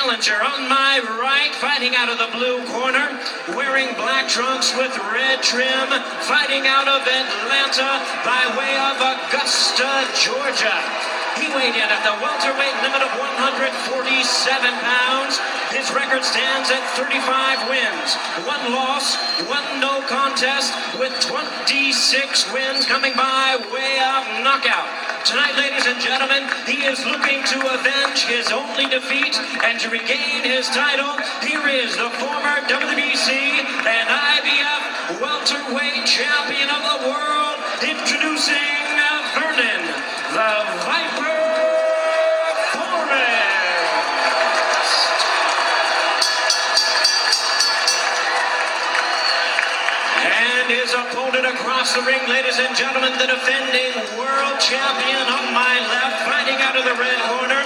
challenger on my right, fighting out of the blue corner, wearing black trunks with red trim, fighting out of Atlanta by way of Augusta, Georgia. He weighed in at the welterweight limit of 147 pounds. His record stands at 35 wins, 1 loss, 1 no contest, with 26 wins coming by way of knockout. Tonight, ladies and gentlemen, he is looking to avenge his only defeat and to regain his title. Here is the former WBC and IBF welterweight champion of the world, introducing Vernon, the Viper Forrest. And his opponent across the ring, ladies and gentlemen, the defending world champion on my left, fighting out of the red corner,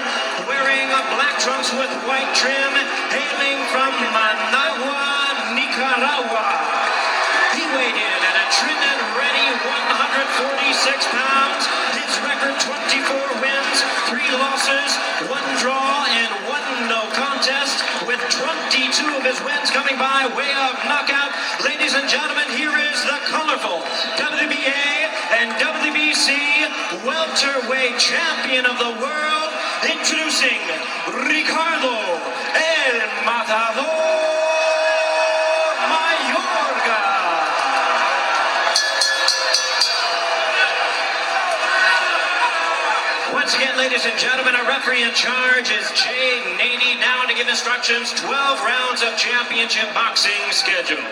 wearing black trunks with white trim, hailing from Managua, Nicaragua. He weighed in at a trim and ready 146 pounds. His record 24 wins, 3 losses, 1 draw, and 1 no contest, with 22 of his wins coming by way of knockout. Ladies and gentlemen, here is the colorful WBA and WBC welterweight champion of the world, introducing Ricardo El Matador Mayorga. Once again, ladies and gentlemen, our referee in charge is Jay Nady, now to give instructions. 12 rounds of championship boxing scheduled.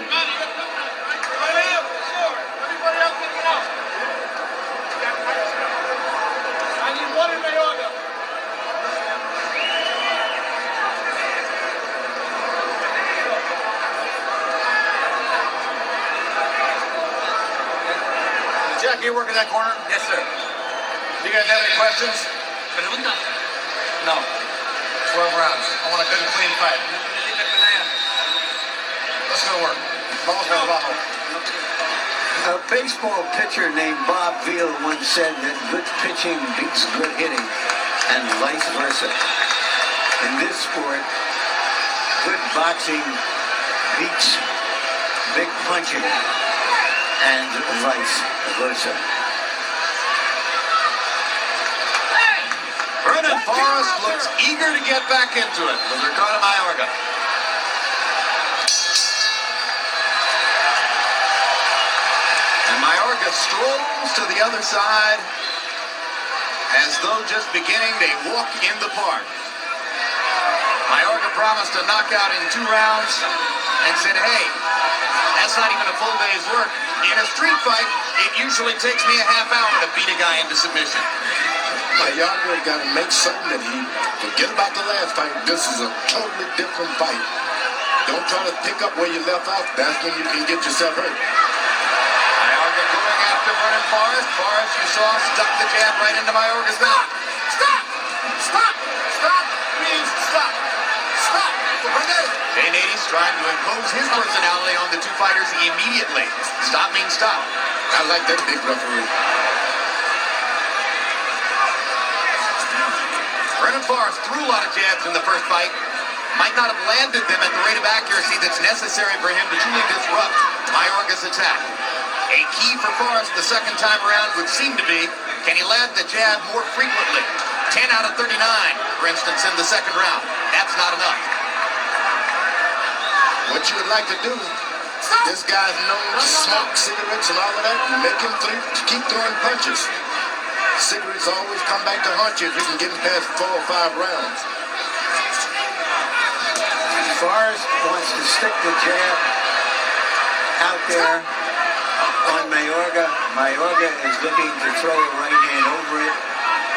Jack, you work in that corner? Yes, sir. Do you guys have any questions? Pregunta. No. 12 rounds. I want a good and clean fight. Let's go to work. Vamos para abajo. A baseball pitcher named Bob Veal once said that good pitching beats good hitting, and vice versa. In this sport, good boxing beats big punching, and vice versa. Vernon Forrest looks eager to get back into it with Ricardo Mayorga. And Mayorga strolls to the other side as though just beginning a walk in the park. Mayorga promised a knockout in 2 rounds and said, hey, that's not even a full day's work. In a street fight, it usually takes me a half hour to beat a guy into submission. Mayorga got to make certain that he forget about the last fight. This is a totally different fight. Don't try to pick up where you left off. That's when you can get yourself hurt. Mayorga going after Vernon Forrest. Forrest, you saw, stuck the jab right into Mayorga's mouth. Stop! Stop! Stop! Please stop! Stop! Jay Nady's trying to impose his personality on the 2 fighters immediately. Stop means stop. I like that big referee. Vernon Forrest threw a lot of jabs in the first fight. Might not have landed them at the rate of accuracy that's necessary for him to truly disrupt Mayorga's attack. A key for Forrest the second time around would seem to be, can he land the jab more frequently? 10 out of 39, for instance, in the second round. That's not enough. What you would like to do, this guy's known to smoke cigarettes and all of that, and make him keep throwing punches. Cigarettes always come back to haunt you if you can get him past 4 or 5 rounds. Forrest wants to stick the jab out there on Mayorga. Mayorga is looking to throw a right hand over it.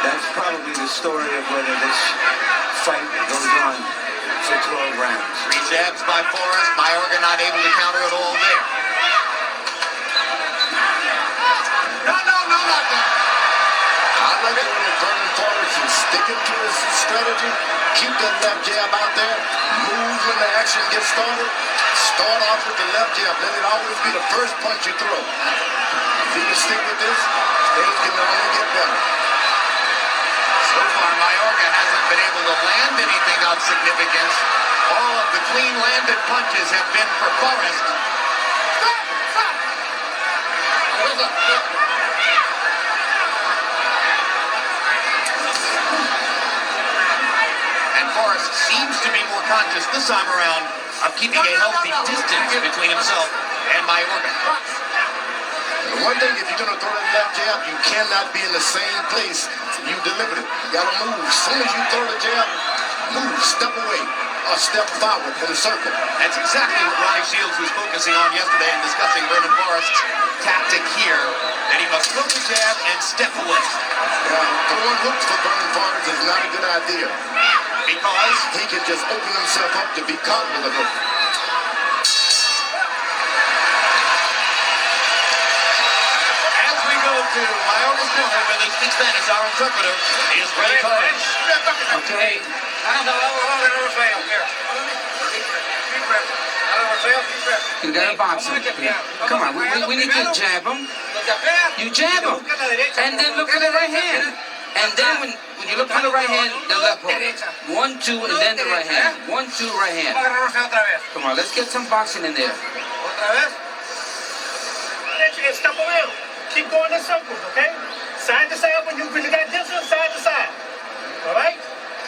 That's probably the story of whether this fight goes on for 12 rounds. 3 jabs by Forrest. Mayorga not able to counter it all there. No, not that. I like it when Vernon Forrest is sticking to his strategy. Keep that left jab out there. Move when the action gets started. Start off with the left jab. Let it always be the first punch you throw. If he can stick with this, things can only get better. So far, Mayorga hasn't been able to land anything of significance. All of the clean landed punches have been for Forrest. Stop! And Forrest seems to be more conscious this time around of keeping a healthy distance between himself and Mayorga. One thing, if you're going to throw that left jab, you cannot be in the same place you delivered it. You got to move. As soon as you throw the jab, move, step away, or step forward in a circle. That's exactly what Ronnie Shields was focusing on yesterday in discussing Vernon Forrest's tactic here, that he must throw the jab and step away. Throwing hooks for Vernon Forrest is not a good idea. Because he can just open himself up to be caught with a hook. as we go to Mayorga's corner, where they speak Spanish, our interpreter is Ricardo. Okay. You gotta box him. Come on, we need to jab him. You jab him. And then look at the right hand. And then when you look at the right hand, the left hook. 1, 2, and then the right hand. 1, 2, right hand. Come on, let's get some boxing in there. Step around. Keep going in circles, okay? Side to side when you got distance, side to side. All right?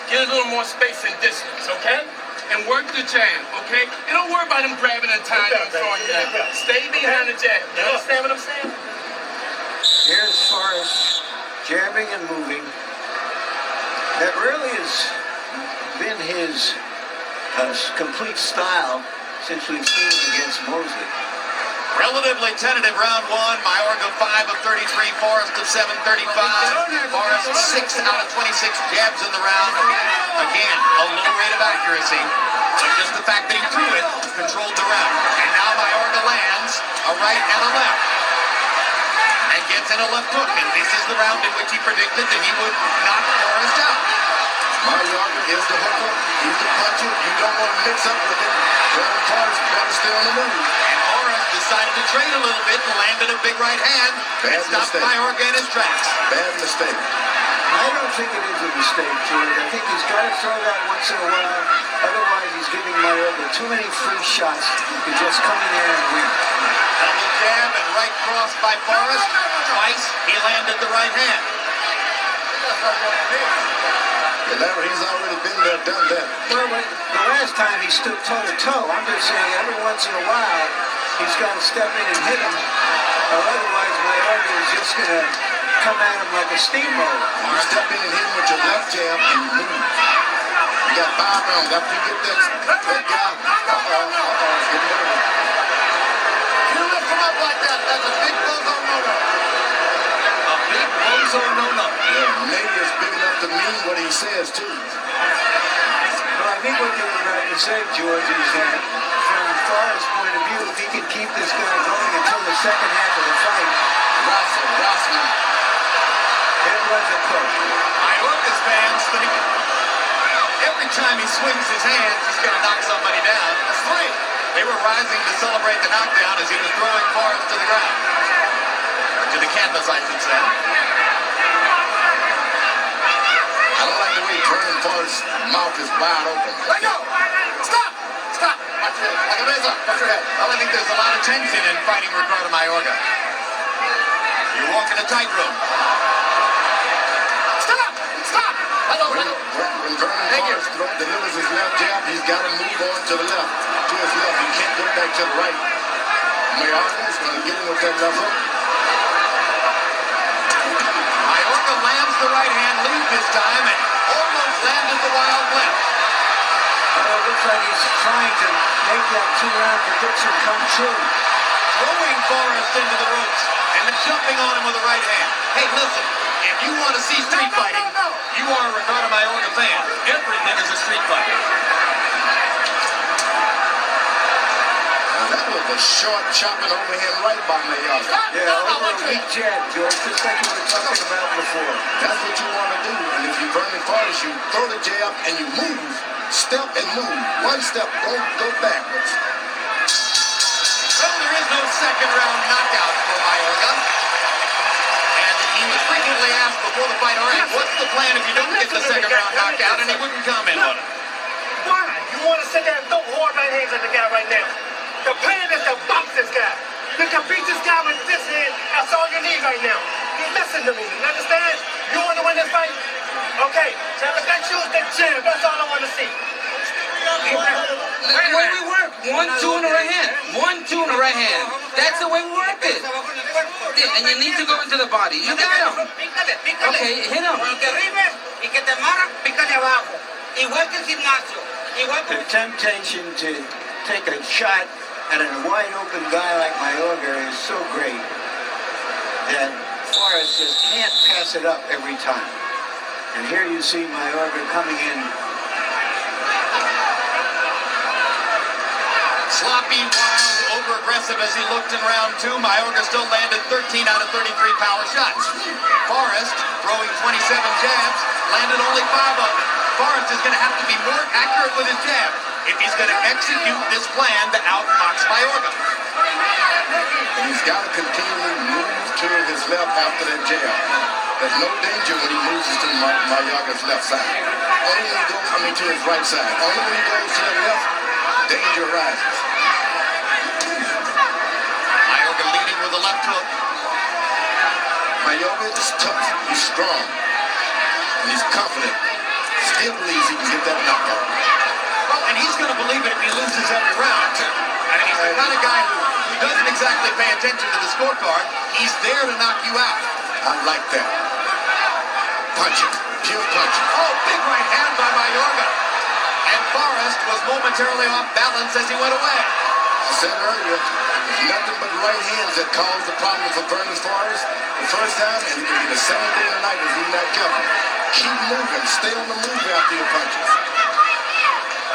Get a little more space and distance, okay? And work the jab, okay? And don't worry about him grabbing and tying and throwing you down. Stay behind the jab. You understand what I'm saying? Here's Forrest jabbing and moving. That really has been his complete style since we've seen him against Mosley. Relatively tentative round one. Mayorga 5 of 33, Forrest of 735. Forrest 6 out of 26 jabs in the round. Again, a low rate of accuracy, but just the fact that he threw it controlled the round. And now Mayorga lands a right and a left, and gets in a left hook. And this is the round in which he predicted that he would knock Forrest out. Mayorga is the hooker. He's the puncher. You don't want to mix up with him. Vernon Forrest better stay on the move. And Forrest decided to trade a little bit and landed a big right hand and stopped Mayorga in his tracks. Bad mistake. I don't think it is a mistake, George. I think he's got to throw that once in a while. Otherwise, he's giving Mayorga too many free shots to just come in there and win. Double jab and right cross by Forrest. Twice he landed the right hand. Larry, he's already been there, done that. Well, the last time he stood toe-to-toe, I'm just saying every once in a while, he's got to step in and hit him, or otherwise Mayorga is just going to come at him like a steamroller. You step in and hit him with your left jab and you move. You got 5 rounds. After you get that guy, it's getting better. You lift him up like that, that's a big bozo no-no. A big bozo no-no. Yeah, maybe it's big enough to mean what he says, too. Well, I think what you were about to say, George, is that from Forrest's point of view, if he can keep this guy going until the second half of the fight, Rosman. it was a push. Mayorga's fans think every time he swings his hands, he's going to knock somebody down. That's 3. They were rising to celebrate the knockdown as he was throwing Forrest to the ground. Or to the canvas, I should say. I don't like the way Vernon Forrest's mouth is wide open. Let go! Stop! Stop! Watch your head. Like a razor. Watch your head. Well, I think there's a lot of tension in fighting Ricardo Mayorga. You're walking a tightrope. Stop! Stop! When Vernon Forrest delivers his left jab, he's got to move on to the left. To his left. He can't go back to the right. Mayorga is going to get him with that left hook. Mayorga lands the right hand lead this time and almost landed the wild left. It looks like he's trying to make that 2-round prediction come true. Throwing Forrest into the ropes and then jumping on him with the right hand. Hey, listen, if you want to see street fighting, you are a Ricardo Mayorga fan. Everything is a street fight. That was a short chopping over him right by Mayorga. Yeah, over a weak jab, George, just like you were talking about before. That's what you want to do. And if you're Vernon Forrest, you throw the jab and you move. Step and move. One step, don't go backwards. Well, there is no second round knockout for Mayorga. And he he was frequently asked before the fight, all right, what's the plan if you don't get the second round knockout? And he wouldn't comment on it. Why? You want to sit there and throw hard right hands at the guy right now? The plan is to box this guy. You can beat this guy with this hand. That's all you need right now. You listen to me. You understand? You want to win this fight? Okay. So if I choose the jab, that's all I want to see. The way we work. 1, 2 in the right hand. 1, 2 in the right hand. That's the way we work it. And you need to go into the body. You got him. Okay, hit him. The temptation to take a shot at a wide open guy like Mayorga is so great that Forrest just can't pass it up every time. And here you see Mayorga coming in. Sloppy, wild, over-aggressive as he looked in round 2. Mayorga still landed 13 out of 33 power shots. Forrest, throwing 27 jabs, landed only 5 of them. Forrest is going to have to be more accurate with his jab if he's going to execute this plan to outbox Mayorga. He's got to continually move to his left after that jab. There's no danger when he moves to Mayorga's left side. Only when he goes to his right side. Only when he goes to the left, danger rises. Mayorga leading with a left hook. Mayorga is tough. He's strong. And he's confident. Still believes he can get that knockout. Well, and he's going to believe it if he loses every round. I mean, he's the kind of guy who doesn't exactly pay attention to the scorecard. He's there to knock you out. I like that. Punching. Pure punching. Oh, big right hand by Mayorga. And Forrest was momentarily off balance as he went away. I said earlier, there's nothing but right hands that caused the problem for Vernon Forrest the first time, and it can be the same day tonight if he's not careful. Keep moving. Stay on the move after your punches.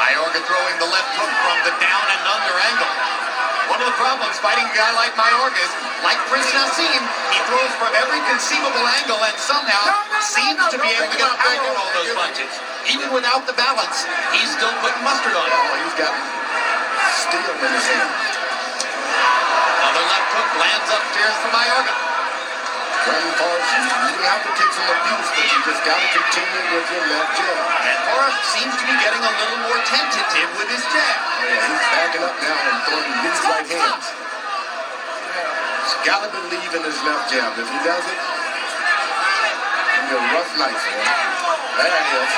Mayorga throwing the left hook from the down and under angle. One of the problems fighting a guy like Mayorga is, like Prince Nassim, he throws from every conceivable angle and somehow seems to be able to get power in all those punches. Even without the balance, he's still putting mustard on it. Oh, he's got steel in his hand. Another left hook lands upstairs for Mayorga. Vernon Forrest, you have to take some abuse, but you just got to continue with your left jab. And Forrest seems to be getting a little more tentative with his jab. Oh, yeah, he's backing up now and throwing these right hands. He's got to believe in his left jab. If he does it, it'll be a rough night for him. There it is.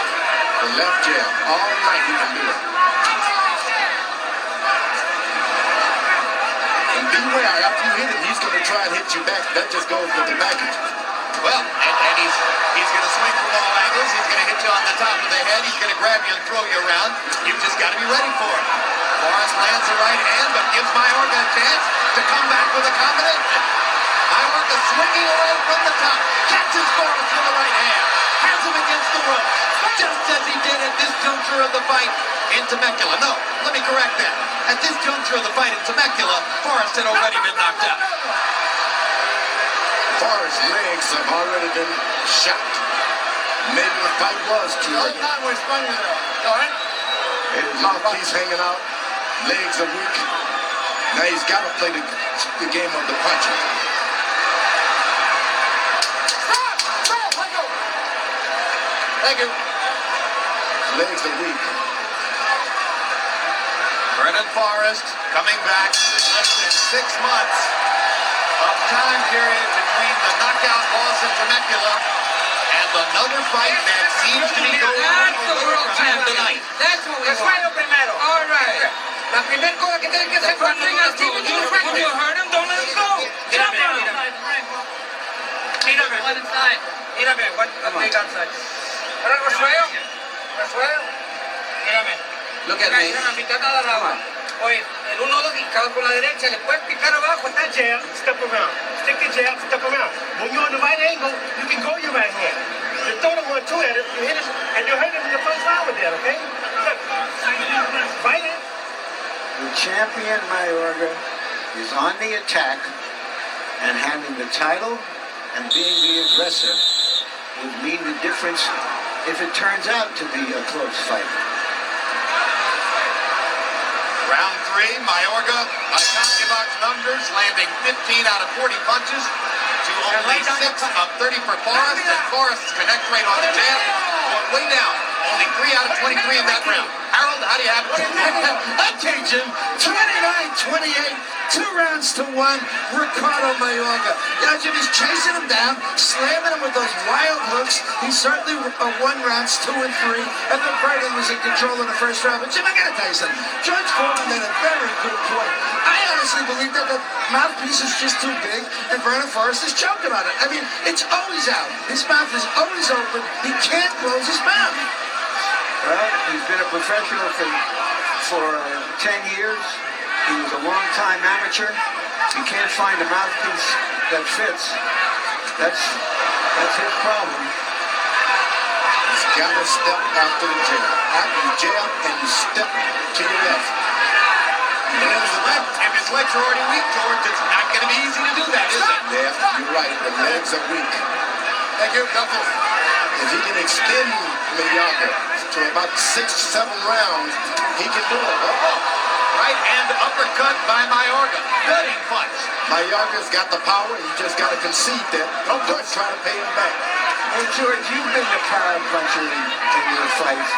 The left jab. All night he can do it. And beware, after you hit him, he's going to try and hit you back. That just goes with the package. Well, and he's going to swing from all angles. He's going to hit you on the top of the head. He's going to grab you and throw you around. You've just got to be ready for it. Forrest lands the right hand, but gives Mayorga a chance to come back with a combination. Mayorga swinging away from the top. Catches Forrest with the right hand. Has him against the rope. Just as he did at this juncture of the fight in Temecula. No, let me correct that. At this juncture of the fight in Temecula, Forrest had already been knocked out. Forrest's legs have already been shot. Maybe the fight was too late. Mouthpiece hanging out. Legs are weak. Now he's got to play the game of the puncher. Thank you. Legs are weak. Vernon Forrest coming back with less than 6 months of time period between the knockout loss in Temecula and another fight that seems to be going on That's the world champion. tonight. That's what we want. primero. All right. La primera cosa que tienen que The hacer first cuando thing I told you, when you hurt him, don't let him go. Jump him. Mírame. Mírame. Take outside. Ahora resuelvo. Mírame. Look at me. Una mitad a la rama. Oye, el 1-2 y cada con la derecha, le puedes picar abajo, está jab, step around. Stick your jab, step around. When you're on the right angle, you can go your right hand. You throw the 1-2 at him, you hit him, and you hurt him in the first round with that, okay? Look. Right hand. The champion Mayorga is on the attack, and having the title and being the aggressor would mean the difference if it turns out to be a close fight. Round 3, Mayorga, by comedy box numbers, landing 15 out of 40 punches to only 6 of 30 for Forrest, and Forrest's connect rate on the jab going way down. Only 3 out of 23 in that round. Harold, how do you have it? I change him. 29-28. 2 rounds to 1. Ricardo Mayorga. Yeah, Jim, he's chasing him down, slamming him with those wild hooks. He certainly won rounds 2 and 3. And then Vernon was in control in the first round. But Jim, I gotta tell you something. George Foreman made a very good point. I honestly believe that the mouthpiece is just too big, and Vernon Forrest is choking on it. I mean, it's always out. His mouth is always open. He can't close his mouth. Well, he's been a professional for 10 years. He was a long-time amateur. He can't find a mouthpiece that fits. That's his problem. He's got to step after the jab. After you jab and you step to your left. There's the left. If his legs are already weak, George, it's not going to be easy to do that, is it? Yeah, you're right. The legs are weak. Thank you, Duffel. If he can extend Mayorga to about 6-7 rounds, he can do it. Right hand uppercut by Mayorga. Cutting punch. Mayorga's got the power. You just got to concede that. Don't try to pay him back. Hey, George, you've been a power puncher in your fights.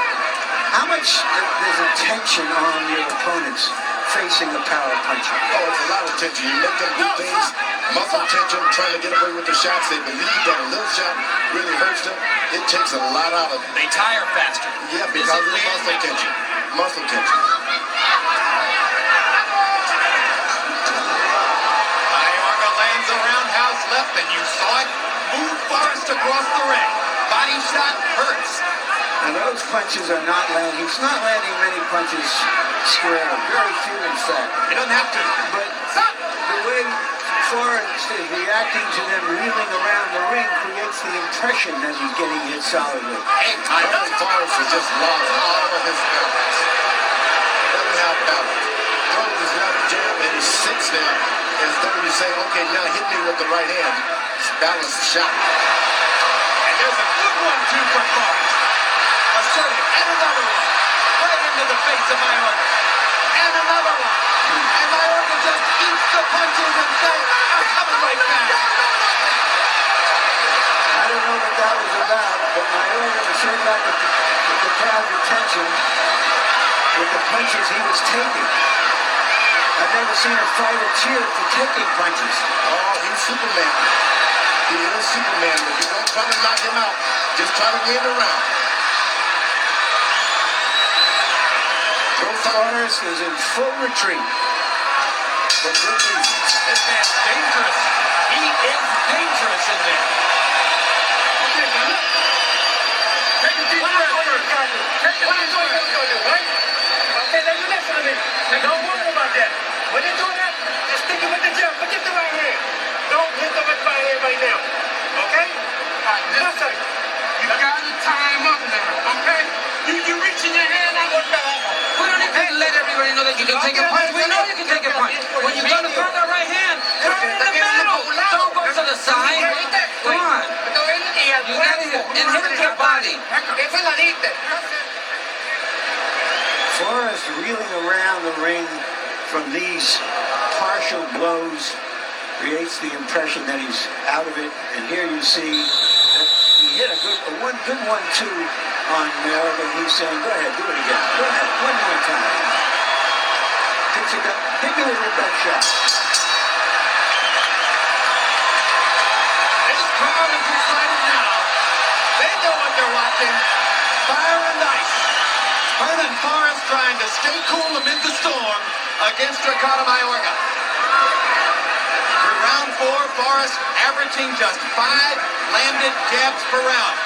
How much there's a tension on your opponents facing a power puncher? Oh, it's a lot of tension. You make them do things, muscle tension, trying to get away with the shots. They believe that a little shot really hurts them. It takes a lot out of them. They tire faster. Yeah, because of the muscle tension. Muscle tension. Mayorga lands a roundhouse left, and you saw it move Forrest across the ring. Body shot hurts. And those punches are not landing. He's not landing many punches square. Very few, in fact. He doesn't have to. But the way Forrest is reacting to them reeling around the ring creates the impression that he's getting hit solidly. Hey, Vernon Forrest has just lost all of his balance. Doesn't have balance. Throws his left jab and he sits there as though you say, okay, now hit me with the right hand. It's a balanced shot. and there's a good one, too, for Forrest. Assertive, and another one. Right into the face of Mayorga. And another one. And Mayorga just eats the punches and says, I'm coming right back. I don't know what that was about, but Mayorga was sure got the crowd's attention with the punches he was taking. I've never seen a fighter cheer for taking punches. Oh, he's Superman. He is Superman, but you don't try to knock him out. Just try to win the round. Forrest was in full retreat. For good reasons. This man's dangerous. He is dangerous in there. Okay, now look. Take a deep breath first. Take a deep breath, right? Okay, now you listen to me. Don't worry about that. When you do that, just stick it with the jab. Forget the right hand. Don't hit them with the right hand right now. Okay? All right, Listen. You got to time up now, okay? You reaching your hand out. We don't need to let everybody know that you can take a punch. We know you can take a punch. When you go to throw that right hand, throw it in the middle. Don't go to the side. Come on. You got to hit and hit your body. Forrest reeling around the ring from these partial blows creates the impression that he's out of it. And here you see that he hit a good 1-2 on Mayorga, and he's saying, go ahead, do it again. Go ahead, one more time. Hit me with your best shot. This crowd is excited now. They know what they're watching. Fire and ice. Vernon Forrest trying to stay cool amid the storm against Ricardo Mayorga. For round 4, Forrest averaging just 5 landed jabs per round.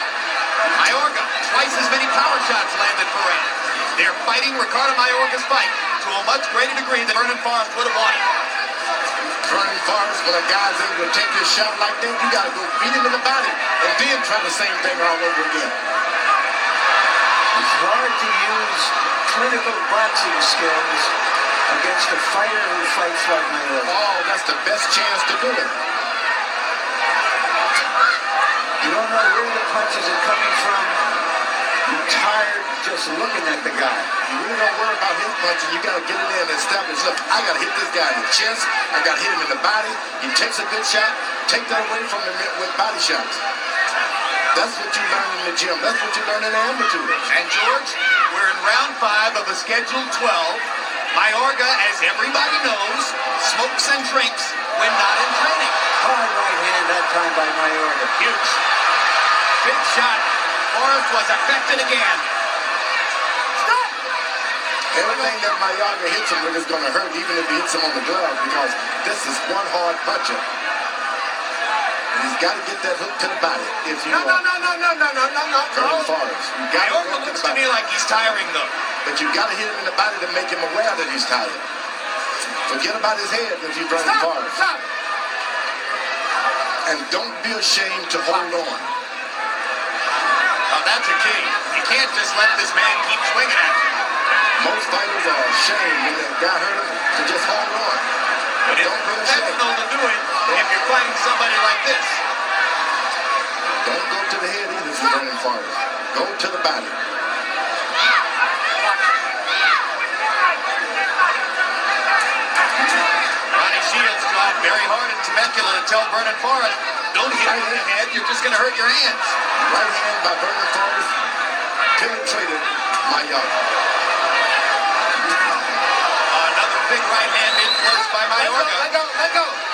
Mayorga, twice as many power shots landed per round. They're fighting Ricardo Mayorga's fight to a much greater degree than Vernon Forrest would have wanted. Vernon Forrest, when a guy's able to take his shot like that, you got to go beat him in the body and then try the same thing all over again. It's hard to use clinical boxing skills against a fighter who fights like Mayorga. Oh, that's the best chance to do it. You don't know where the punches are coming from. You tired just looking at the guy. You really don't worry about his punching. You got to get in there and establish, look, I got to hit this guy in the chest. I got to hit him in the body. He takes a good shot. Take that away from him with body shots. That's what you learn in the gym. That's what you learn in the amateurs. And George, we're in round 5 of a scheduled 12. Mayorga, as everybody knows, smokes and drinks when not in training. Hard right hand that time by Mayorga. Huge. Big shot. Forrest was affected again. Everything that Mayorga hits him with is going to hurt, even if he hits him on the glove, because this is one hard puncher. And he's got to get that hook to the body. If you No. Vernon Forrest. You got to Mayorga go to looks the to body. me like he's tiring, though. But you got to hit him in the body to make him aware that he's tired. Forget about his head if you're Vernon Forrest. And don't be ashamed to hold on. Now that's a key. You can't just let this man keep swinging at you. Most fighters are ashamed when the guy hurt him to just hold on. But it's Don't be ashamed. professional to do it if you're fighting somebody like this. Don't go to the head either for Vernon Forrest. Go to the body. Ronnie Shields tried very hard in Temecula to tell Vernon Forrest, don't hit him in the head, you're just going to hurt your hands. Right hand by Vernon Forrest penetrated Mayorga. Another big right hand in close by Mayorga. Let go.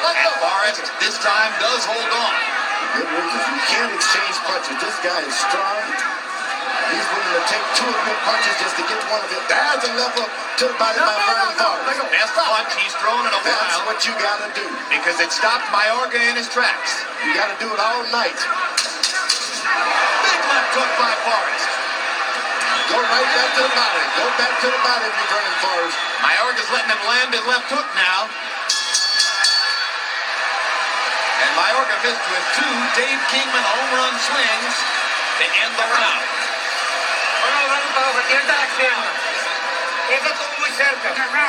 And Forrest this time does hold on. Good reasons. You can't exchange punches. This guy is strong. He's willing to take 2 of your punches just to get one of it. There's a left hook to the body by Vernon Forrest. Best punch he's thrown in a That's while what you got to do. because it stopped Mayorga in his tracks. You got to do it all night. Big left hook by Forrest. Go right back to the body. Go back to the body if you're Vernon Forrest. Mayorga's letting him land his left hook now. And Mayorga missed with 2 Dave Kingman home run swings to end the round.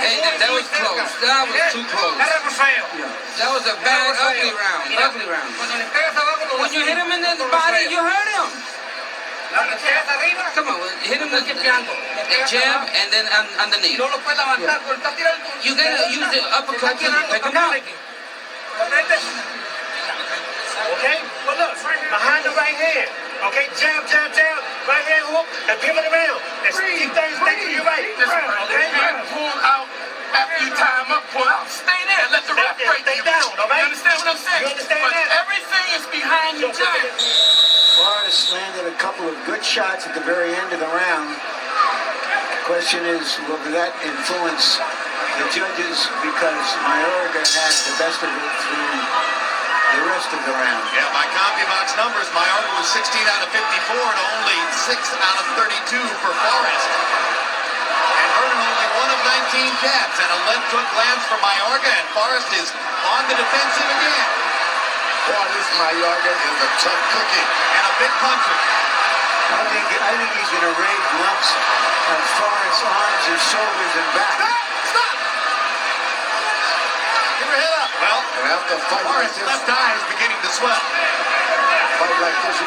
Hey, that was close. That was too close. That was a bad, ugly round. Ugly round. When you hit him in the body, you hurt him. Come on, hit him with the jab and then underneath. You gotta use the uppercut to pick him up. Okay? Well, look, behind the right hand. Okay? Jab, right hand hook, and pivot around. And keep things thinking you're right. Okay? Pull out after you tie him up. Pull out. Stay there. Let the ref break Stay you. down, all right? You understand what I'm saying? You understand but that? everything is behind your jab. Forrest landed a couple of good shots at the very end of the round. The question is, will that influence the judges because Mayorga had the best of it through the rest of the round? Yeah, by CompuBox numbers, Mayorga was 16 out of 54 and only 6 out of 32 for Forrest. And Vernon only 1 of 19 jabs, and a left hook lands for Mayorga, and Forrest is on the defensive again. Boy, this Mayorga is a tough cookie. And a big puncher. I think he's going to raise lumps on Forrest's arms, his shoulders, and back. Stop! Give her head up. Well, And after a fight like Forrest's this, left eye is beginning to swell. you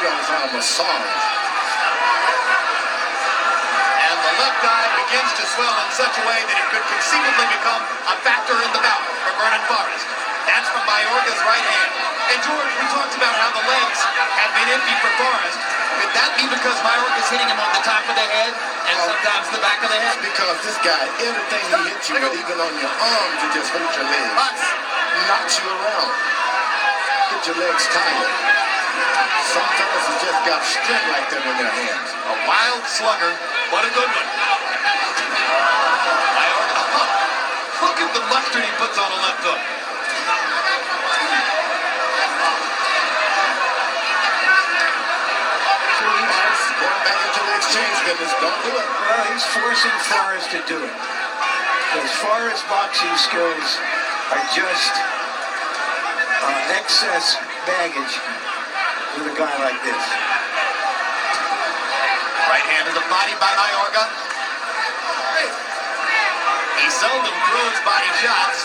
got to find a massage. And the left eye begins to swell in such a way that it could conceivably become a factor in the bout for Vernon Forrest. That's from Mayorga's right hand. And George, we talked about how the legs have been empty for Forrest. Could that be because Mayorga's hitting him on the top of the head and sometimes the back of the head? Because this guy, everything he hits you with, even on your arms, it just hurts your legs. Knocks you around. Get your legs tired. Some fellas have just got strength like that in their hands. A wild slugger. What a good one. Mayorga, look at the mustard he puts on a left hook. Going back into the exchange business, don't do it. Well, he's forcing Forrest to do it. Because Forrest's boxing skills are just excess baggage with a guy like this. Right hand to the body by Mayorga. He seldom throws body shots.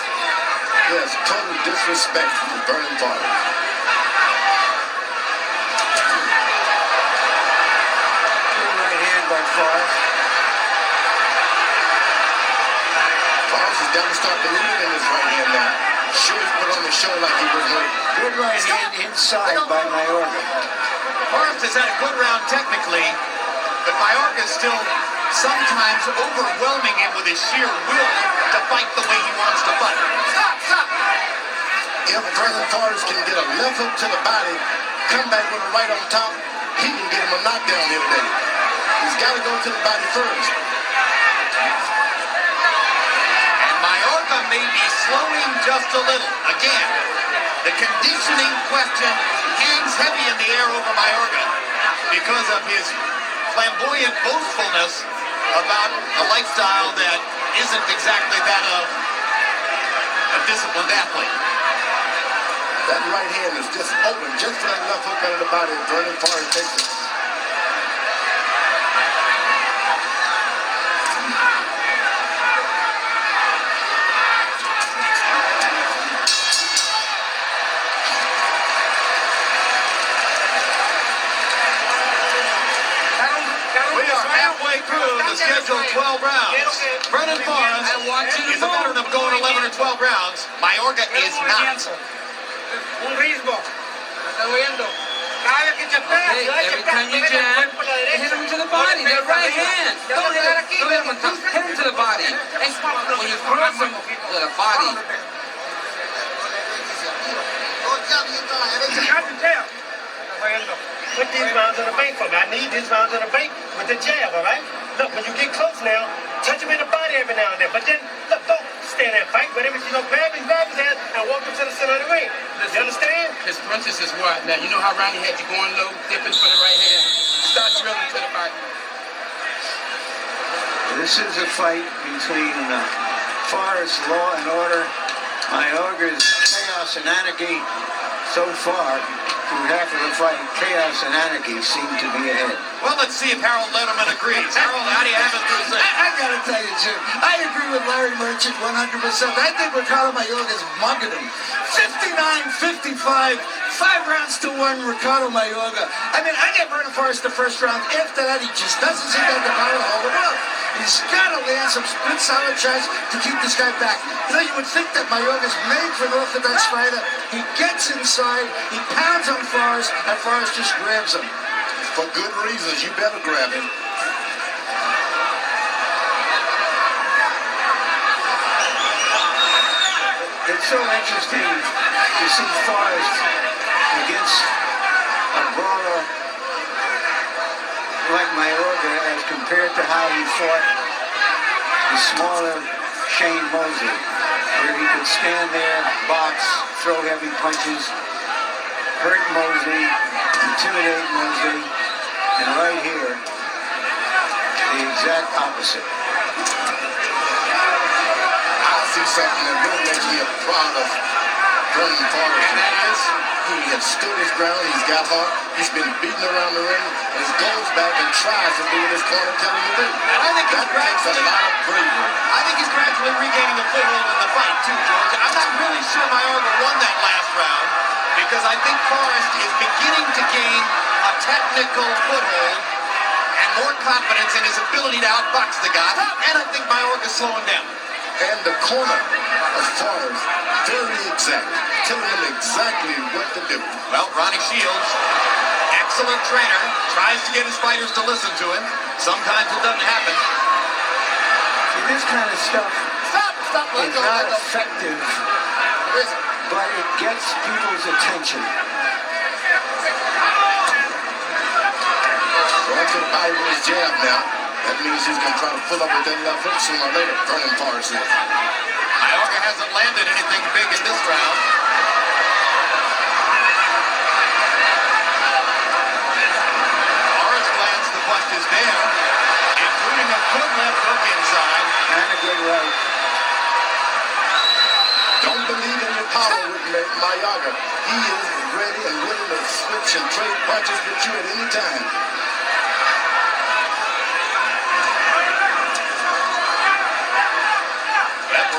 Yes, total disrespect to Vernon Forrest. Good right hand by Forrest. Forrest has got to start believing in his right hand now. Sure, he put on the show like he was hurt. Good right hand inside by Mayorga. Forrest has had a good round technically, but Mayorga is still sometimes overwhelming him with his sheer will to fight the way he wants to fight. Stop! If Vernon Forrest can get a left hook to the body, come back with a right on top, he can get him a knockdown here today. He's got to go to the body first. And Mayorga may be slowing just a little. Again, the conditioning question hangs heavy in the air over Mayorga because of his flamboyant boastfulness about a lifestyle that isn't exactly that of a disciplined athlete. That right hand is just open, just for that left hook out of the body. Vernon Forrest takes it. We are halfway through the scheduled 12 rounds. Vernon Forrest is a veteran of going 11 or 12 rounds. Mayorga is not. Un ritmo. Está oyendo. Cada vez que chapea, Okay, every time you jab, hit him to the body, that right hand. Don't hit him on top, hit him to the body. And when you cross him with a body, Put these rounds on the bank for me. I need these rounds on the bank with the jab, all right? Look, when you get close now, touch him in the body every now and then. But then, look, don't stand there and fight. But every, grab his head and walk him to the center of the ring. You understand? His punches is wide. Now, you know how Ronnie had you going low, dipping for the right hand? Start drilling to the body. This is a fight between Forrest, Law and Order, Mayorga's Chaos and Anarchy. So far, through half of the fight, Chaos and Anarchy seem to be ahead. Well, let's see if Harold Letterman agrees. Harold, how do you have it through six? I gotta tell you, Jim, I agree with Larry Merchant 100%. I think Ricardo Mayorga's mugging him. 59-55, 5 rounds to 1, Ricardo Mayorga. I mean, I get Vernon Forrest the first round. After that, he just doesn't seem to have the power to hold him up. He's got to land some good, solid shots to keep this guy back. You know, you would think that Mayorga's made for an orthodox fighter. He gets inside, he pounds on Forrest, and Forrest just grabs him. For good reasons, you better grab him. It's so interesting to see Forrest against a brawler like Mayorga as compared to how he fought the smaller Shane Mosley, where he could stand there, box, throw heavy punches, hurt Mosley, intimidate Mosley, and right here, the exact opposite. I see something that really makes me proud of Vernon Forrest. And that is? He has stood his ground, he's got heart, he's been beaten around the ring, and he goes back and tries to do what his corner telling him to do. And I think that takes a lot of bravery. I think he's gradually regaining a foothold in the fight too, George. I'm not really sure Mayorga won that last round because I think Forrest is beginning to gain a technical foothold and more confidence in his ability to outbox the guy. And I think Mayorga's slowing down. And the corner of Forrest, very exact, telling him exactly what to do. Well, Ronnie Shields, excellent trainer, tries to get his fighters to listen to him. Sometimes it doesn't happen. See, this kind of stuff is not effective, but it gets people's attention. Going to the body with his jab now. That means he's going to try to pull up with that left hook sooner or later. Vernon Forrest is. Mayorga hasn't landed anything big in this round. Forrest lands the punches there, including a good left hook inside. And a good right. Don't believe in your power with Mayorga. He is ready and willing to switch and trade punches with you at any time.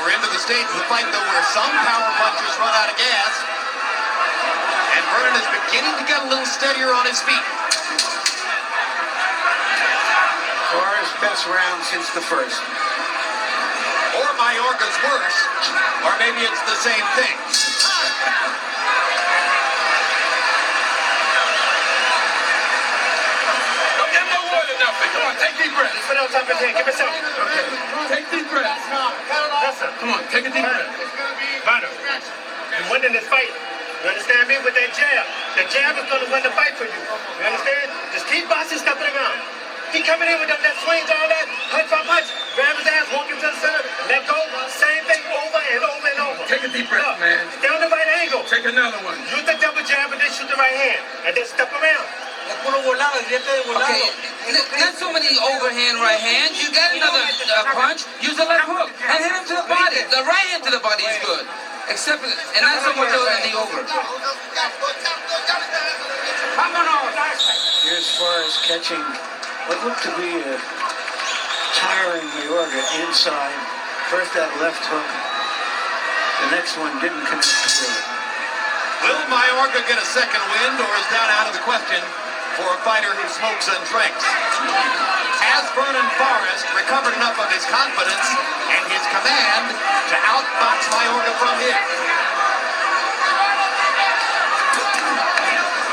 We're into the stage of the fight, though, where some power punchers run out of gas. And Vernon is beginning to get a little steadier on his feet. Forrest best round since the first. Or Mayorga's worse, or maybe it's the same thing. Don't get no more than nothing. Come on, take deep breaths. Put it on top of his head. Give me some. Okay. Take deep breaths. Listen. Come on, take a deep breath. Vernon, you're winning this fight. You understand me? With that jab. The jab is going to win the fight for you. You understand? Just keep boxing, stepping around. Keep coming in with them that swings, all that. Punch by punch. Grab his ass, walk him to the center. Let go. Same thing over and over and over. Take a deep breath, Look, man. Stay on the right angle. Take another one. Use the double jab and then shoot the right hand. And then step around. Okay, not so many overhand right hands. You got another punch. Use the left hook and hit him to the body. The right hand to the body is good, except for, and not so much in the over. Here's Forrest catching what looked to be a tiring Mayorga inside. First that left hook. The next one didn't connect really. Will Mayorga get a second wind, or is that out of the question for a fighter who smokes and drinks? Has Vernon Forrest recovered enough of his confidence and his command to outbox Mayorga from his?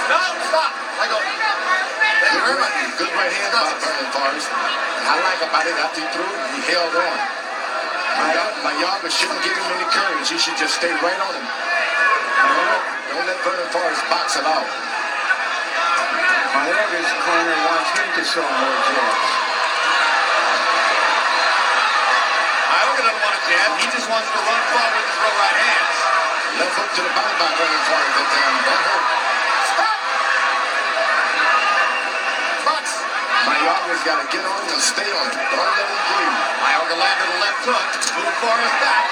No, stop. I go. Thank you very much. Good right hand by Vernon Forrest. And I like about it, after he threw it, he held on. Mayorga shouldn't give him any courage. He should just stay right on him. Don't let Vernon Forrest box at all. Mayorga's corner wants him to throw more jabs. Mayorga doesn't want a jab. He just wants to run forward and throw right hands. Left hook to the body by Vernon Forrest that time. Don't hurt. Stop! Box! Mayorga's got to get on him and stay on him. Don't let him breathe. Mayorga landed a left hook, moved Forrest back,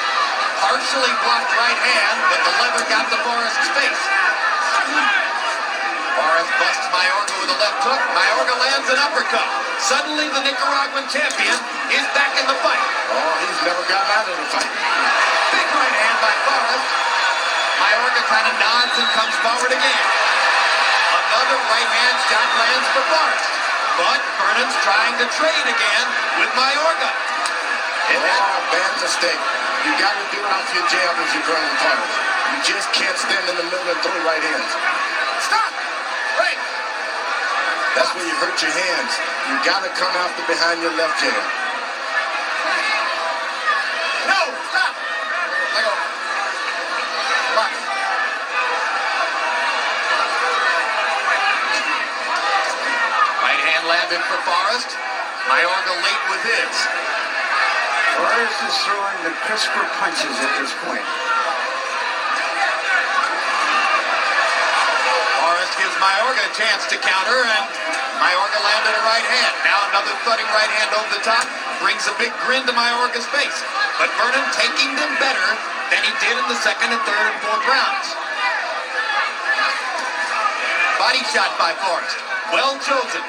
partially blocked right hand, but the leather got to Forrest's face. Forrest busts Mayorga with a left hook. Mayorga lands an uppercut. Suddenly, the Nicaraguan champion is back in the fight. Oh, he's never gotten out of the fight. Big right hand by Forrest. Mayorga kind of nods and comes forward again. Another right hand shot lands for Forrest. But Vernon's trying to trade again with Mayorga. Bad mistake. You got to do it off your jab as you're Vernon Forrest. You just can't stand in the middle and throw right hands. Stop! Break! That's where you hurt your hands. You got to come after behind your left jab. No! Stop! Let go. Box. Right hand landed for Forrest. Mayorga late with his. Forrest is throwing the crisper punches at this point. Forrest gives Mayorga a chance to counter, and Mayorga landed a right hand. Now another thudding right hand over the top brings a big grin to Mayorga's face. But Vernon taking them better than he did in the second and third and fourth rounds. Body shot by Forrest. Well chosen.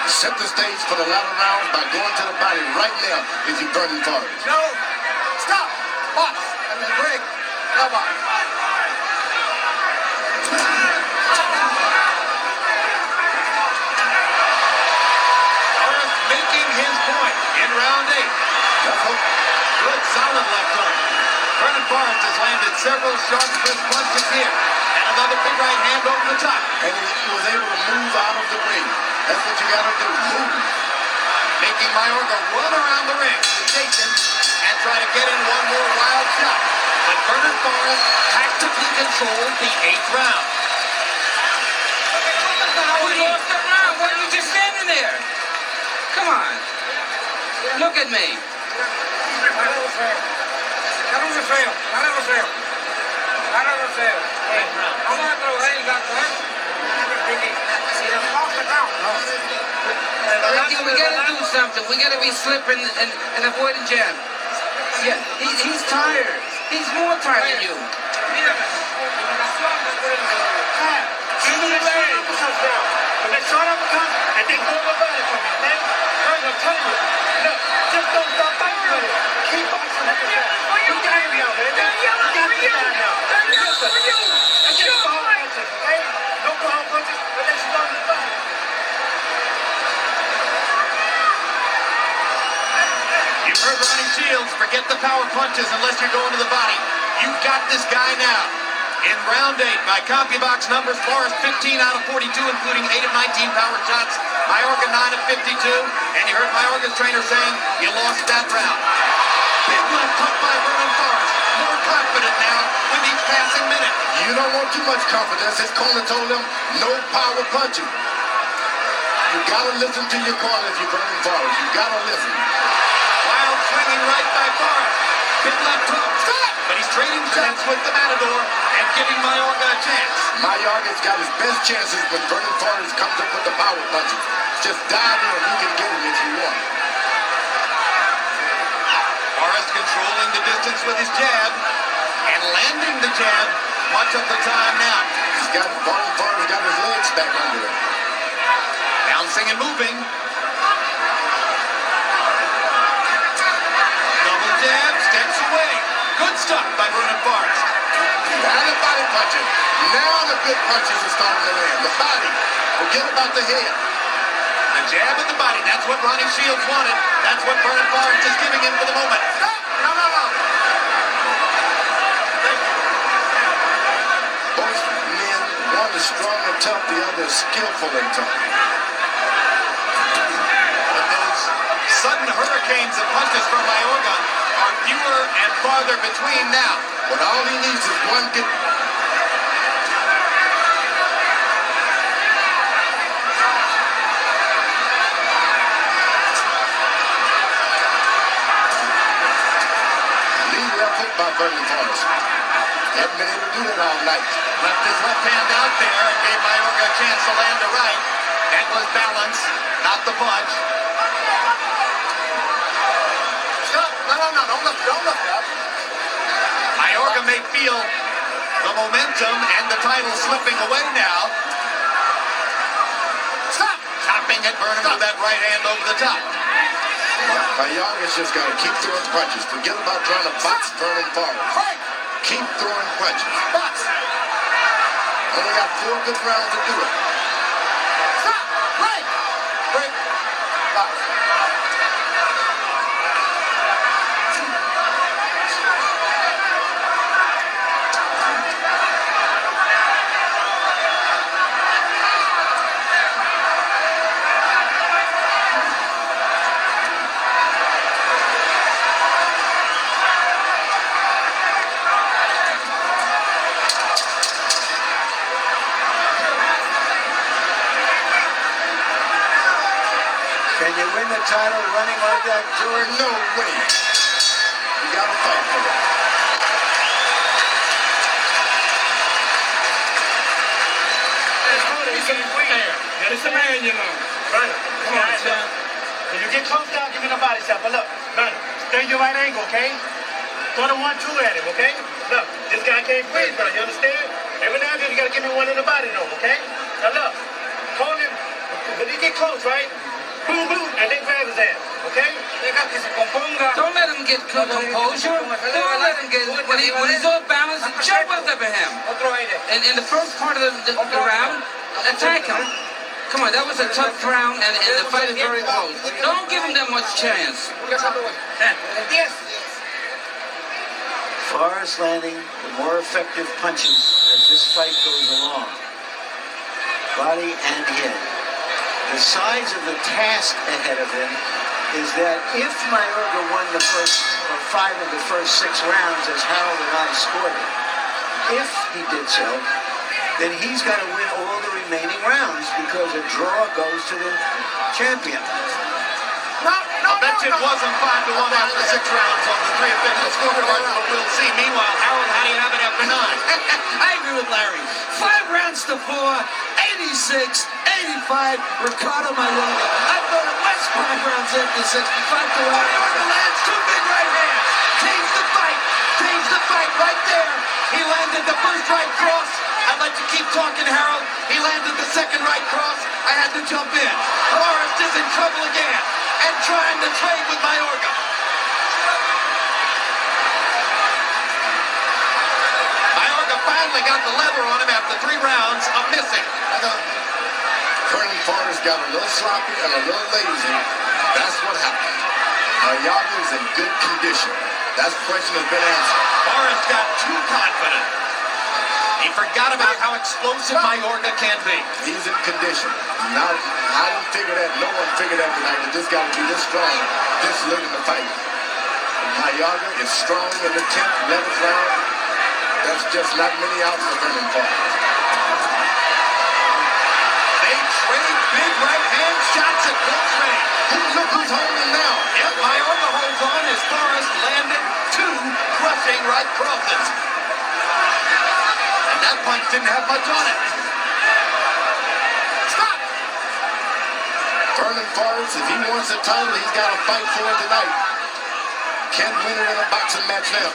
Set the stage for the latter rounds by going to the body right now if you're Vernon Forrest. No. Stop. Box. I mean break. Now box. Forrest making his point in round 8. Left hook. Good, solid left hook. Vernon Forrest has landed several sharp, crisp punches here. And another big right hand over the top. And he was able to move out of the ring. That's what you got to do. Move. Making Mayorga run around the ring to chase him and try to get in one more wild shot. But Vernon Forrest tactically controlled the 8th round. We lost the round. Why are you just standing there? Come on. Look at me. Ricky, we gotta do something. We gotta be slipping and avoiding jab. Yeah, he's tired. He's more tired than you. When they short uppercut, and then go over it for me, okay? Vernon, I'm telling you. Look, just don't stop fighting with it. Keep boxing with it. You got him now, baby. You got him now. Listen. Against power punches, okay? No power punches unless you go to the body. You've heard Ronnie Shields, forget the power punches unless you're going to the body. You've got this guy now. In round 8, by CompuBox numbers, Forrest 15 out of 42, including 8 of 19 power shots. Mayorga 9 of 52. And you heard Mayorga's trainer saying you lost that round. Big left hook by Vernon Forrest. More confident now with each passing minute. You don't want too much confidence. His corner told him no power punching. You gotta listen to your corner if you're Vernon Forrest. You gotta listen. Wild swinging right by Forrest. Big left hook. Stop! But he's trading shots with the Matador and giving Mayorga a chance. Mayorga's got his best chances when Vernon Forrest comes up with the power punches. Just dive in. You can get him if you want. Forrest controlling the distance with his jab and landing the jab much of the time now. Vernon Forrest got his legs back under him. Bouncing and moving. Double jab, steps away. Good stuff by Vernon Forrest. Now the body punching. Now the good punches are starting to land. The body. Forget about the head. The jab and the body, that's what Ronnie Shields wanted. That's what Vernon Forrest is giving him for the moment. Stop! No. Both men, one is strong and tough, the other is skillful and tough. But those sudden hurricanes of punches from Mayorga are fewer and farther between now. But all he needs is one good... Lead left hook by Vernon Forrest. Haven't been able to do that all night. Left his left hand out there and gave Mayorga a chance to land a right. That was balance, not the punch. Stop! No, don't look up. Mayorga may feel the momentum and the title slipping away now. Stop! Chopping at Vernon with that right hand over the top. Mayorga's just got to keep throwing punches. Forget about trying to box Vernon Forrest. Keep throwing punches. Box! Only got 4 good rounds to do it. Stop! Break! Box. Can you win the title running like that, George? No way. You got to fight for it. It's a man, you know. Vernon, come on, son. When you get close down, give me the body shot. But look, Vernon, stay your right angle, okay? Throw the 1-2 at him, okay? Look, this guy can't breathe, bro. You understand? Every now and then you gotta give me one in the body, though, okay? Now look, hold him. When he get close, right? Boom, boom, and then grab his ass, okay? Don't let him get composure. Don't let him get... When he's off balance, jump up at him. In the first part of the round, attack him. Come on, that was a tough round, and the fight is very close. Don't give him that much chance. Forrest landing the more effective punches as this fight goes along. Body and head. The size of the task ahead of him is that if Mayorga won the first, or 5 of the first 6 rounds as Harold and I scored it, if he did so, then he's got to win all the remaining rounds because a draw goes to the champion. I bet you it wasn't 5-1 after 6 rounds on the 3 official scorecards, but we'll see. Meanwhile, Harold, how do you have it after 9? I agree with Larry. 5 rounds to 4, 86, 85, Ricardo Mayorga. I thought it was 5 rounds after 6, 5-1. Mayorga lands 2 big right hands. Changed the fight right there. He landed the first right cross. I'd like to keep talking, Harold. He landed the second right cross. I had to jump in. Forrest is in trouble again and trying to trade with Mayorga. Mayorga finally finally got the leather on him after 3 rounds of missing. Vernon Forrest got a little sloppy and a little lazy. That's what happened. Mayorga is in good condition. That question has been answered. Forrest got too confident. He forgot about how explosive Mayorga can be. He's in condition. Now, I didn't figure that. No one figured that tonight. That this guy would be this strong, this late in the fight. Mayorga is strong in the 10th, 11th round. That's just not many outs for Vernon Forrest. They trade big right hand shots at close range. Look who's holding now. Yep, Mayorga holds on as Forrest landed 2 crushing right crosses. And that punch didn't have much on it. Stop! Vernon Forrest, if he wants a title, he's got to fight for it tonight. Can't win it in a boxing match now.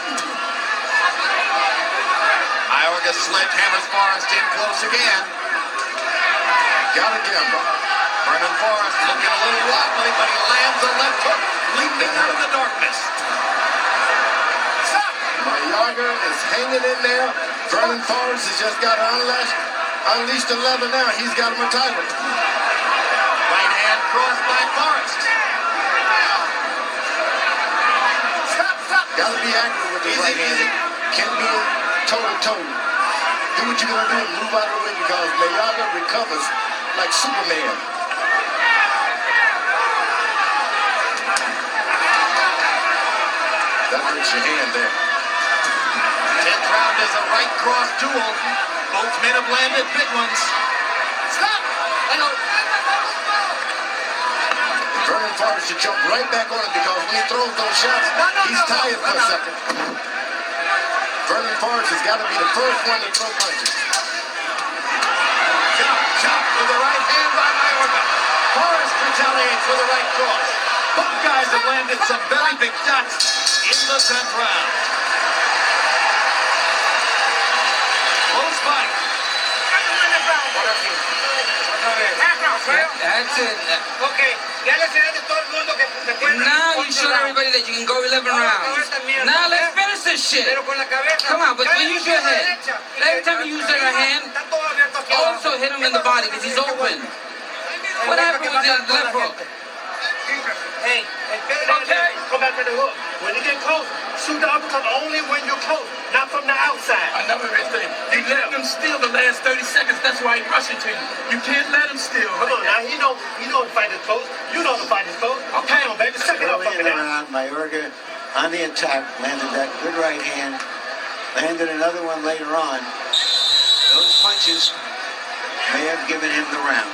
Mayorga sledgehammers Forrest in close again. Got a gamble. Vernon Forrest looking a little wobbly, but he lands a left hook, leaping out of the darkness. Stop! Mayorga is hanging in there. Vernon Forrest has just got to unleash the leather now. He's got him a title. Right hand crossed by Forrest. Stop! Got to be accurate with the Easy, right hand. easy. Can't be toe-to-toe. Do what you're going to do and move out of the way because Mayorga recovers like Superman. That hurts your hand there. 10th round is a right cross duel. Both men have landed big ones. Stop! Vernon Forrest should jump right back on him because when he throws those shots, he's tired for a second. Vernon Forrest has got to be the first one to throw punches. Chop with the right hand by Mayorga. Forrest retaliates with a right cross. Both guys have landed some very big shots in the 10th round. Close fight. That's it. Okay, ya le enseñaste a todo el mundo que se puede. Now you showed everybody that you can go 11 rounds. Now let's finish this shit. Pero con la cabeza. Come on, but use your head. Every time you use your hand, Está todo abierto aquí abajo. also hit him in the body because he's open. What happened with the left hook? Hey, okay. Come back to the hook. When you get close, shoot the uppercut only when you're close, not from the outside. Another thing. You let him steal the last 30 seconds. That's why he's rushing to you. You can't let him steal. Come on now, he know the fight is close. You know the fight is close. Okay, come on, baby, suck it up Early for in me the now. round, Mayorga on the attack, landed that good right hand, landed another one later on. Those punches may have given him the round.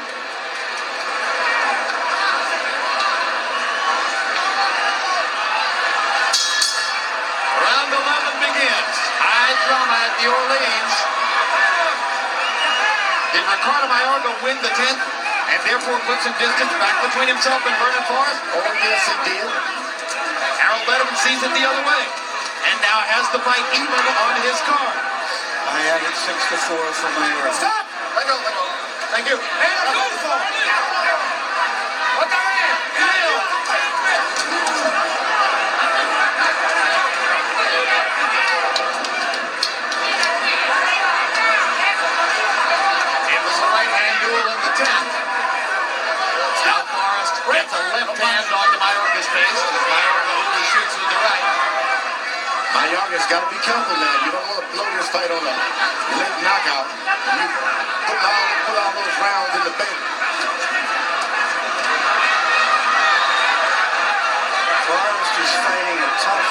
Round 11 begins. High drama at New Orleans. Did Ricardo Mayorga win the 10th and therefore put some distance back between himself and Vernon Forrest? Oh, yes, it did. Harold Letterman sees it the other way and now has the fight even on his card. I have it 6-4 for Mayorga. Stop! Let go. Thank you. Now Forrest gets a left hand onto Mayorga's face as Mayorga overshoots with the right. Mayorga's got to be careful now. You don't want to blow this fight on a late knockout. You put all those rounds in the bank. Forrest is fighting a tough,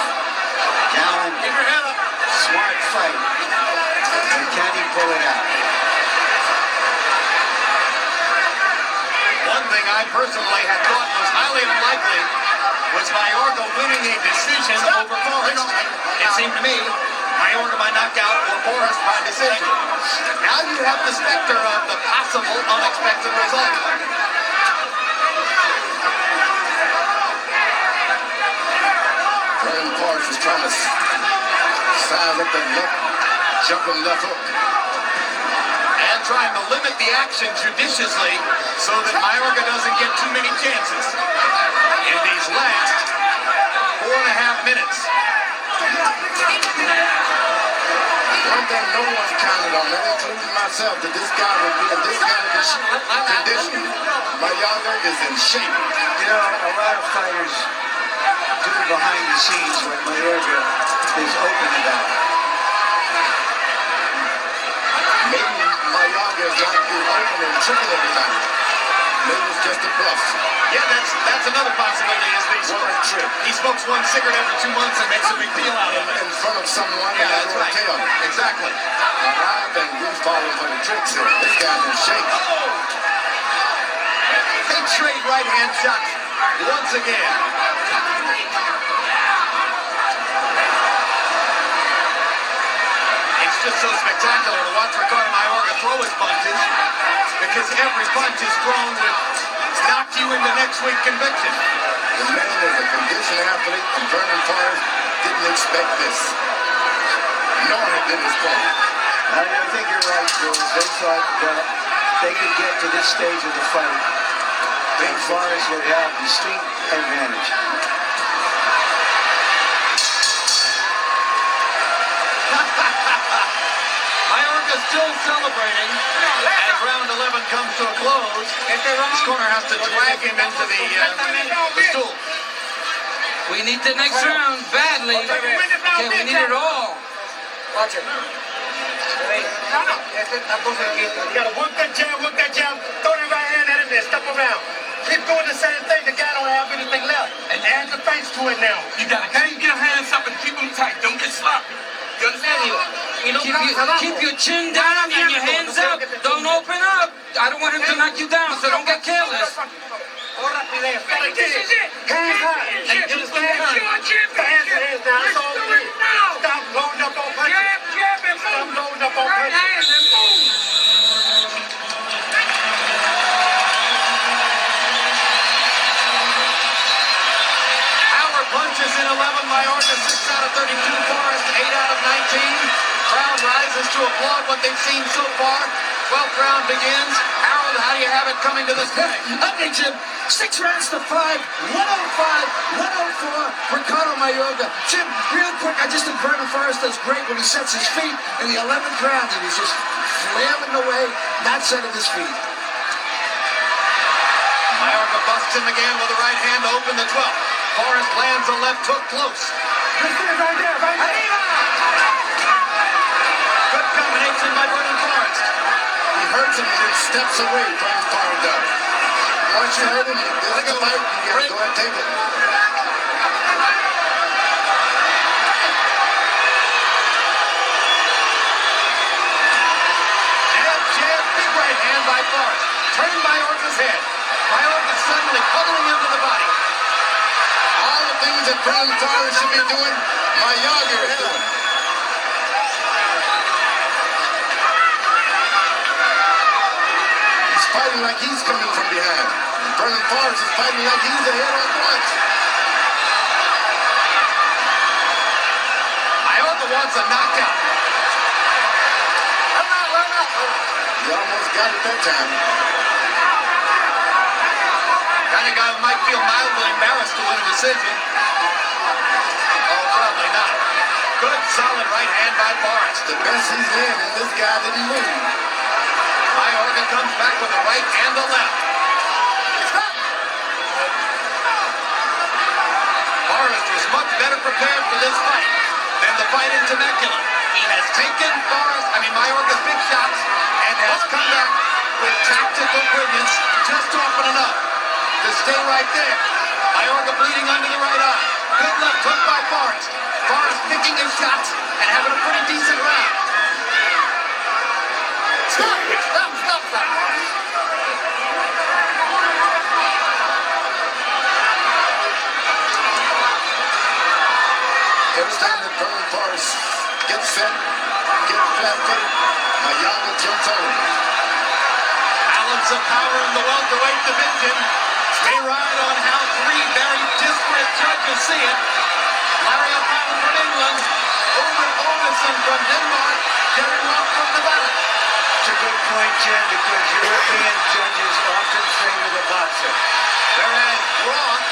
gallant, smart fight. And can he pull it out? One thing I personally had thought was highly unlikely was Mayorga winning a decision over Forrest. It seemed to me Mayorga by knockout or Forrest by decision. Now you have the specter of the possible unexpected result. Vernon Forrest is trying to size up the left, jumping left hook. And trying to limit the action judiciously so that Mayorga doesn't get too many chances in these last 4.5 minutes. One thing no one counted on, and including myself, that this guy would be in this kind of condition. Mayorga is in shape. You know, a lot of fighters do behind the scenes what Mayorga is open about. Maybe Mayorga is not being open and tricking everybody. Maybe it's just a bluff. Yeah, that's another possibility. Is that he smokes one cigarette every 2 months and makes a big deal out of it. In front of someone, Yeah, and that's right. tell them. Exactly. I think we falling for the tricks here. This guy's in shape. They trade right hand shots once again. It's just so spectacular to watch Ricardo Mayorga throw his punches because every punch is thrown with knock you into next week conviction. The man is a conditioned athlete, and Vernon Forrest didn't expect this. Nor did his opponent. I think you're right, Jules. They thought that they could get to this stage of the fight, and Forrest would have the street advantage. Mayorga still celebrating as round 11 comes to a close. His corner has to drag him into the stool. We need the next round badly. Okay, we need it all. Watch it. You gotta work that jab, throw the right hand at him, then step around. Keep doing the same thing. The guy don't have anything left. And add the face to it now. You gotta keep your hands up and keep them tight. Don't get sloppy. You understand? Keep your chin down and your hands up. Don't open up. I don't want him to knock you down, so don't get careless. This is it. Hands high. And understand? Hands down. That's all we need. Stop loading up on punches. Jab and Stop move. loading up on Right punches. hands and move. Power punches in 11. Mayorga 6 out of 32. Forrest 8 out of 19. Crowd rises to applaud what they've seen so far. 12th round begins. Harold, how do you have it coming to this guy? Okay, Jim. 6 rounds to 5, 105, 104, Ricardo Mayorga. Jim, real quick, I just think Vernon Forrest does great when he sets his feet in the 11th round. He was just slamming away, not setting his feet. Mayorga busts him again with a right hand to open the 12th. Forrest lands a left hook close. Right there. Good combination by Vernon Forrest. He hurts him and then steps away from his power down. Once you hurt him, there's a fight, you got to go and take it. Jab, big right hand by Forrest. Turned Mayorga's head. Mayorga suddenly pulling him to the body. All the things that Vernon Forrest should be doing, Mayorga is doing. He's fighting like he's coming from behind. Vernon Forrest is fighting like he's ahead on points. Mayorga wants a knockout. He almost got it that time. Kind of guy who might feel mildly embarrassed to win a decision. Oh, probably not. Good, solid right hand by Forrest. The best he's in, and this guy didn't move. Mayorga comes back with a right and a left. Forrest was much better prepared for this fight than the fight in Temecula. He has taken Mayorga's big shots and has come back with tactical brilliance just often enough to stay right there. Mayorga bleeding under the right eye. Good left hook by Forrest. Forrest picking his shots and having a pretty decent round. Stop. Every time that Vernon Forrest gets set, gets flat-footed, Mayorga jumps on him. Balance of power in the welterweight division may ride on how three very disparate judges see it. Larry O'Connell from England, Ulrich Olesen from Denmark, Jerry Rock from Nevada. It's a good point, Jim, because European judges often favor the boxer. Whereas Rock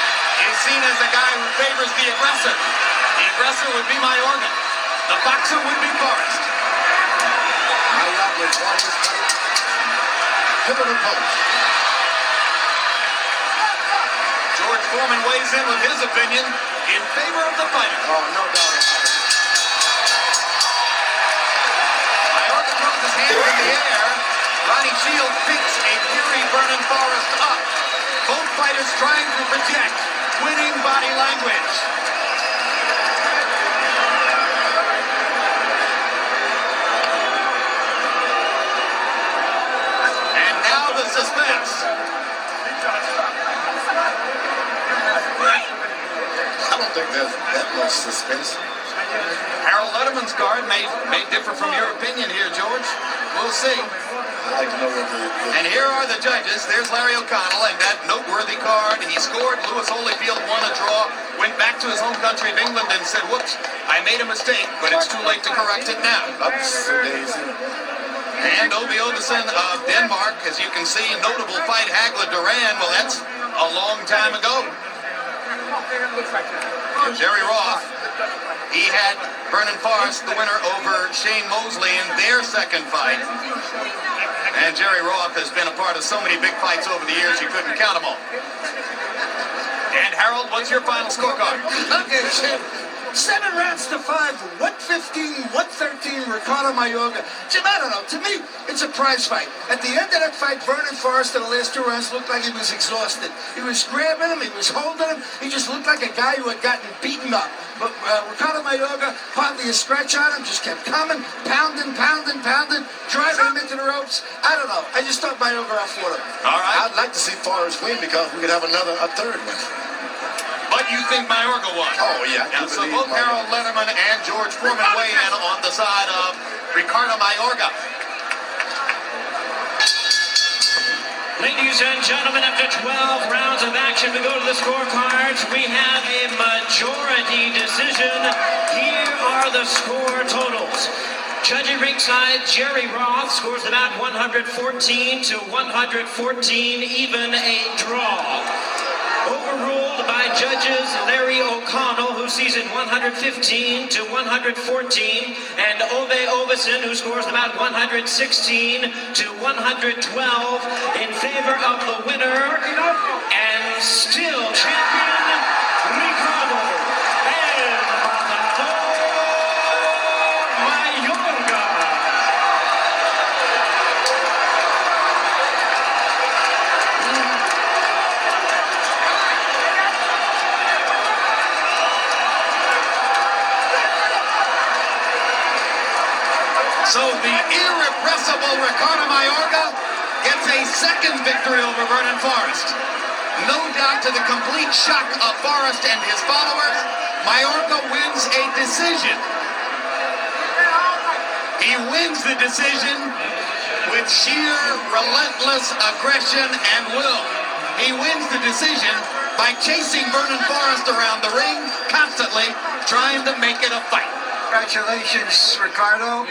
is seen as a guy who favors the aggressor. The aggressor would be Mayorga. The boxer would be Forrest. Mayorga has won this fight. Pivotal punch. George Foreman weighs in with his opinion in favor of the fighter. Oh, no doubt about it. Mayorga throws his hands in the air. Ronnie Shields picks a Fury Vernon Forrest up. Both fighters trying to project winning body language. And now the suspense. I don't think there's that much suspense. Harold Letterman's card may differ from your opinion here, George. We'll see. I'd like to know what And here are the judges. There's Larry O'Connell and that noteworthy card. He scored. Lewis Holyfield won a draw. Went back to his home country of England and said, whoops, I made a mistake, but it's too late to correct it now. Daisy. And Obi Ovesen of Denmark, as you can see, notable fight, Hagler-Duran. Well, that's a long time ago. Jerry Roth, he had Vernon Forrest, the winner, over Shane Mosley in their second fight. And Jerry Roth has been a part of so many big fights over the years, you couldn't count them all. And Harold, what's your final scorecard? Okay, Jim. 7 rounds to 5, 115, 113, Ricardo Mayorga. Jim, I don't know. To me, it's a prize fight. At the end of that fight, Vernon Forrest in the last 2 rounds looked like he was exhausted. He was grabbing him, he was holding him. He just looked like a guy who had gotten beaten up. But Ricardo Mayorga, hardly a scratch on him, just kept coming, pounding, driving him into the ropes. I don't know. I just thought Mayorga outfought him. All right. I'd like to see Forrest win because we could have a third one. But you think Mayorga won? Oh, yeah. And so both Harold Letterman and George Foreman weigh in on the side of Ricardo Mayorga. Ladies and gentlemen, after 12 rounds of action, we go to the scorecards. We have a majority decision. Here are the score totals. Judging ringside, Jerry Roth scores about 114 to 114, even a draw. Overruled by judges Larry O'Connell, who sees it 115 to 114, and Obe Ovesen, who scores about 116 to 112 in favor of the winner and still champion Ricardo and Mayorga. So the irrepressible Ricardo Mayorga gets a second victory over Vernon Forrest. No doubt to the complete shock of Forrest and his followers, Mayorga wins a decision. He wins the decision with sheer relentless aggression and will. He wins the decision by chasing Vernon Forrest around the ring, constantly trying to make it a fight. Congratulations, Ricardo.